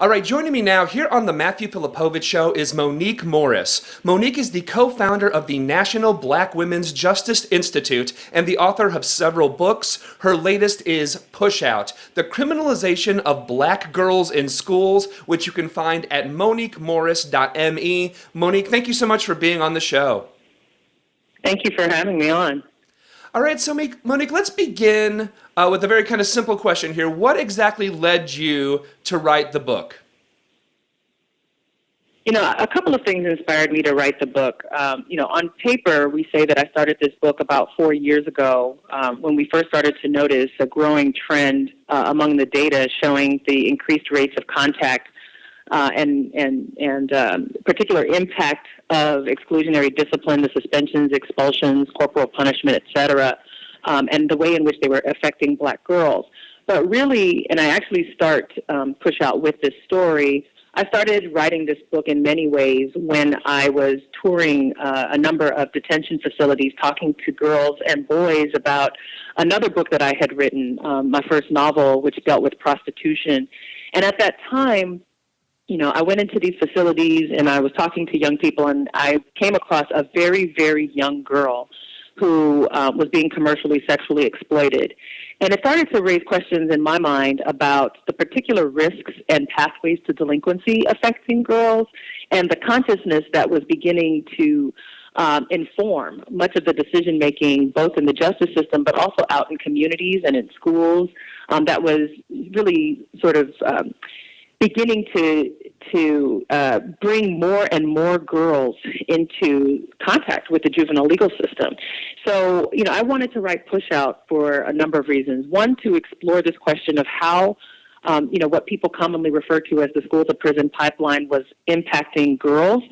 All right, joining me now here on the Matthew Filipowicz Show is Monique Morris. Monique is the co-founder of the National Black Women's Justice Institute and the author of several books. Her latest is Pushout, the criminalization of black girls in schools, which you can find at moniquemorris.me. Monique, thank you so much for being on the show. Thank you for having me on. All right, so Monique, let's begin with a very kind of simple question here. What exactly led you to write the book? You know, a couple of things inspired me to write the book. On paper, we say that I started this book about 4 years ago when we first started to notice a growing trend among the data showing the increased rates of contact and particular impact of exclusionary discipline, the suspensions, expulsions, corporal punishment, et cetera, and the way in which they were affecting black girls. But really, and I actually start Pushout with this story, I started writing this book in many ways when I was touring a number of detention facilities, talking to girls and boys about another book that I had written, my first novel, which dealt with prostitution. And at that time, I went into these facilities and I was talking to young people, and I came across a very, very young girl who was being commercially sexually exploited. And it started to raise questions in my mind about the particular risks and pathways to delinquency affecting girls and the consciousness that was beginning to inform much of the decision-making, both in the justice system but also out in communities and in schools, that was really sort of beginning to bring more and more girls into contact with the juvenile legal system. So, I wanted to write Pushout for a number of reasons. One, to explore this question of how, what people commonly refer to as the school-to-prison pipeline was impacting girls,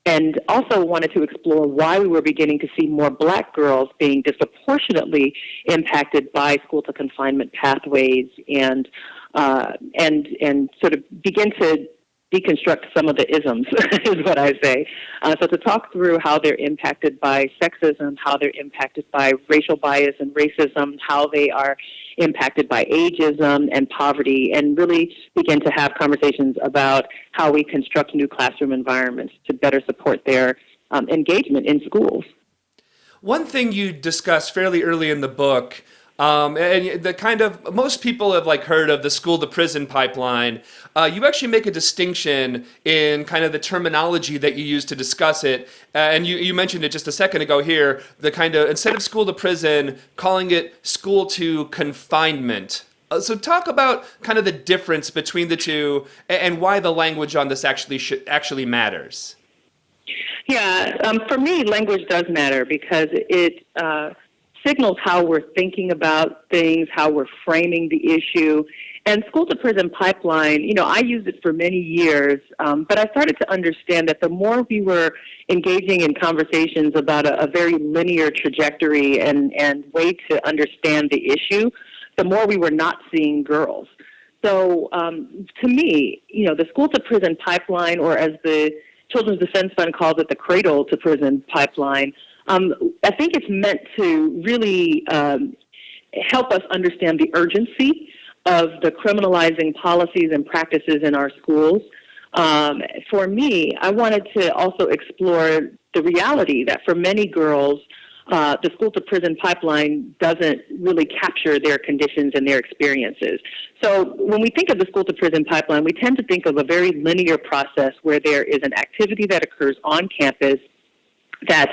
and also wanted to explore why we were beginning to see more black girls being disproportionately impacted by school-to-confinement pathways and sort of begin to deconstruct some of the isms, is what I say. So to talk through how they're impacted by sexism, how they're impacted by racial bias and racism, how they are impacted by ageism and poverty, and really begin to have conversations about how we construct new classroom environments to better support their engagement in schools. One thing you discuss fairly early in the book, and the kind of, most people have heard of the school-to-prison pipeline. You actually make a distinction in kind of the terminology that you use to discuss it. And you mentioned it just a second ago here, the kind of, instead of school-to-prison, calling it school-to-confinement. So talk about kind of the difference between the two and why the language on this actually matters. Yeah, for me, language does matter because it signals how we're thinking about things, how we're framing the issue. And school-to-prison pipeline, I used it for many years, but I started to understand that the more we were engaging in conversations about a very linear trajectory and way to understand the issue, the more we were not seeing girls. So to me, the school-to-prison pipeline, or as the Children's Defense Fund calls it, the cradle-to-prison pipeline, I think it's meant to really help us understand the urgency of the criminalizing policies and practices in our schools. For me, I wanted to also explore the reality that for many girls, the school-to-prison pipeline doesn't really capture their conditions and their experiences. So when we think of the school-to-prison pipeline, we tend to think of a very linear process where there is an activity that occurs on campus that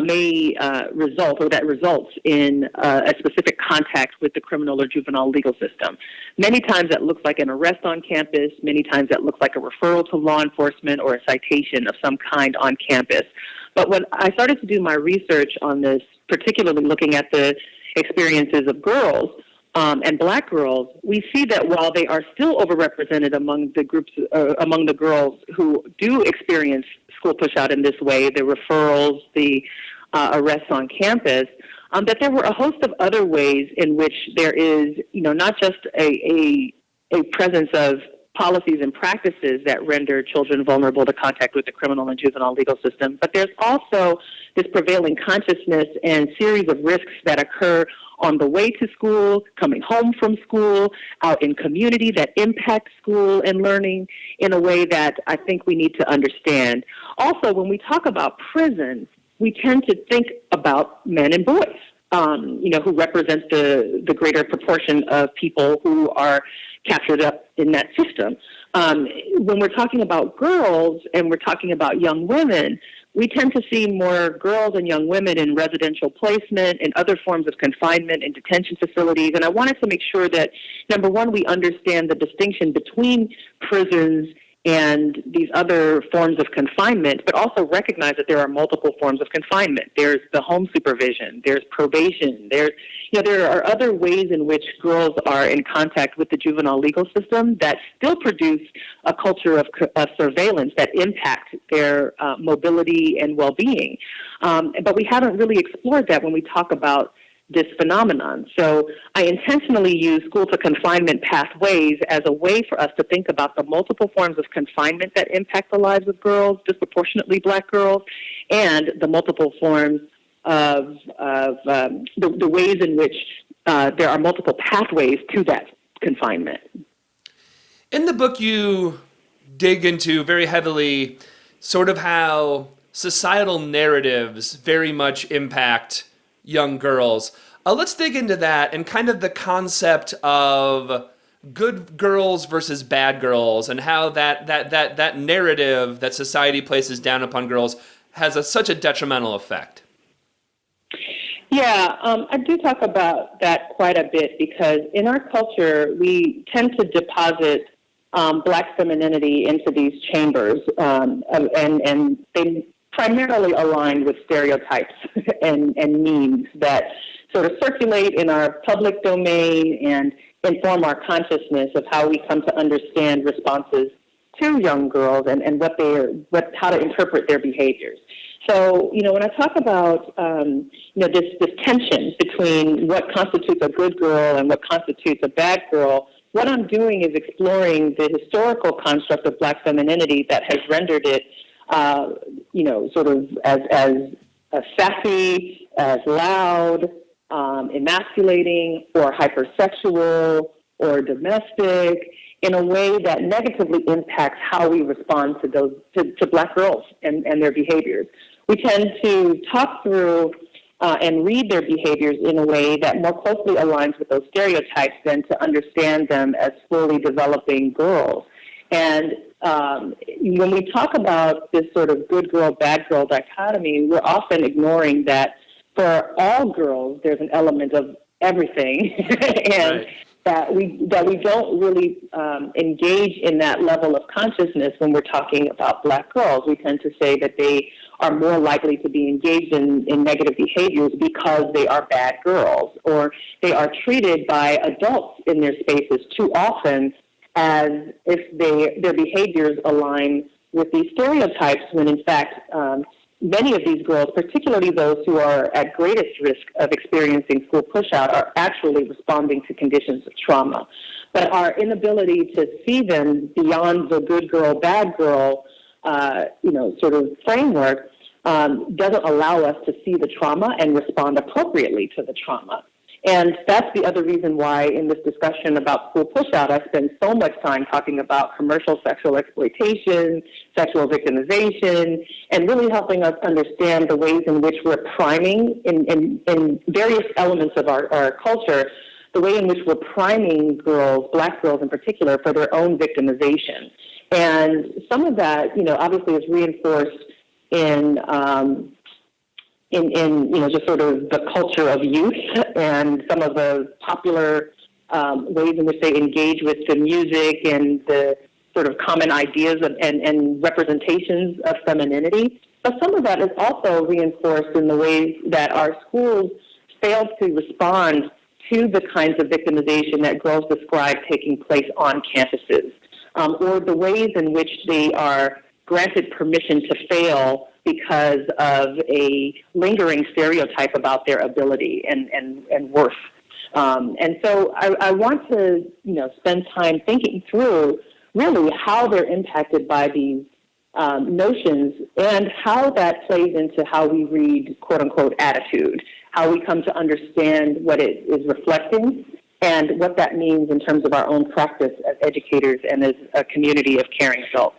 may result, or that results in a specific contact with the criminal or juvenile legal system. Many times that looks like an arrest on campus. Many times that looks like a referral to law enforcement or a citation of some kind on campus. But when I started to do my research on this, particularly looking at the experiences of girls and black girls, we see that while they are still overrepresented among the groups, among the girls who do experience school push-out in this way, the referrals, the arrests on campus, that there were a host of other ways in which there is, not just a presence of policies and practices that render children vulnerable to contact with the criminal and juvenile legal system, but there's also this prevailing consciousness and series of risks that occur on the way to school, coming home from school, out in community that impacts school and learning in a way that I think we need to understand. Also, when we talk about prison, we tend to think about men and boys, who represent the greater proportion of people who are captured up in that system. When we're talking about girls and we're talking about young women, we tend to see more girls and young women in residential placement and other forms of confinement and detention facilities. And I wanted to make sure that, number one, we understand the distinction between prisons and these other forms of confinement, but also recognize that there are multiple forms of confinement. There's the home supervision, there's probation, there are other ways in which girls are in contact with the juvenile legal system that still produce a culture of surveillance that impact their mobility and well-being. But we haven't really explored that when we talk about this phenomenon. So I intentionally use school-to-confinement pathways as a way for us to think about the multiple forms of confinement that impact the lives of girls, disproportionately Black girls, and the multiple forms of the ways in which there are multiple pathways to that confinement. In the book, you dig into very heavily sort of how societal narratives very much impact young girls. Let's dig into that and kind of the concept of good girls versus bad girls and how that narrative that society places down upon girls has such a detrimental effect. Yeah, I do talk about that quite a bit because in our culture, we tend to deposit Black femininity into these chambers, and they primarily align with stereotypes and memes that sort of circulate in our public domain and inform our consciousness of how we come to understand responses to young girls and how to interpret their behaviors. So, when I talk about, this tension between what constitutes a good girl and what constitutes a bad girl, what I'm doing is exploring the historical construct of Black femininity that has rendered it sort of as sassy, as loud, emasculating, or hypersexual, or domestic, in a way that negatively impacts how we respond to Black girls and their behaviors. We tend to talk through and read their behaviors in a way that more closely aligns with those stereotypes than to understand them as fully developing girls. And when we talk about this sort of good girl, bad girl dichotomy, we're often ignoring that for all girls, there's an element of everything, and right. that we don't really engage in that level of consciousness when we're talking about Black girls. We tend to say that they are more likely to be engaged in negative behaviors because they are bad girls, or they are treated by adults in their spaces too often as if their behaviors align with these stereotypes, when in fact many of these girls, particularly those who are at greatest risk of experiencing school pushout, are actually responding to conditions of trauma. But our inability to see them beyond the good girl, bad girl, sort of framework doesn't allow us to see the trauma and respond appropriately to the trauma. And that's the other reason why in this discussion about school pushout, I spend so much time talking about commercial sexual exploitation, sexual victimization, and really helping us understand the ways in which we're priming in various elements of our culture, the way in which we're priming girls, Black girls in particular, for their own victimization. And some of that, obviously is reinforced in just sort of the culture of youth and some of the popular ways in which they engage with the music and the sort of common ideas and representations of femininity. But some of that is also reinforced in the ways that our schools fail to respond to the kinds of victimization that girls describe taking place on campuses, or the ways in which they are granted permission to fail because of a lingering stereotype about their ability and worth. And so I want to, spend time thinking through really how they're impacted by these notions and how that plays into how we read, quote unquote, attitude. how we come to understand what it is reflecting, and what that means in terms of our own practice as educators and as a community of caring adults.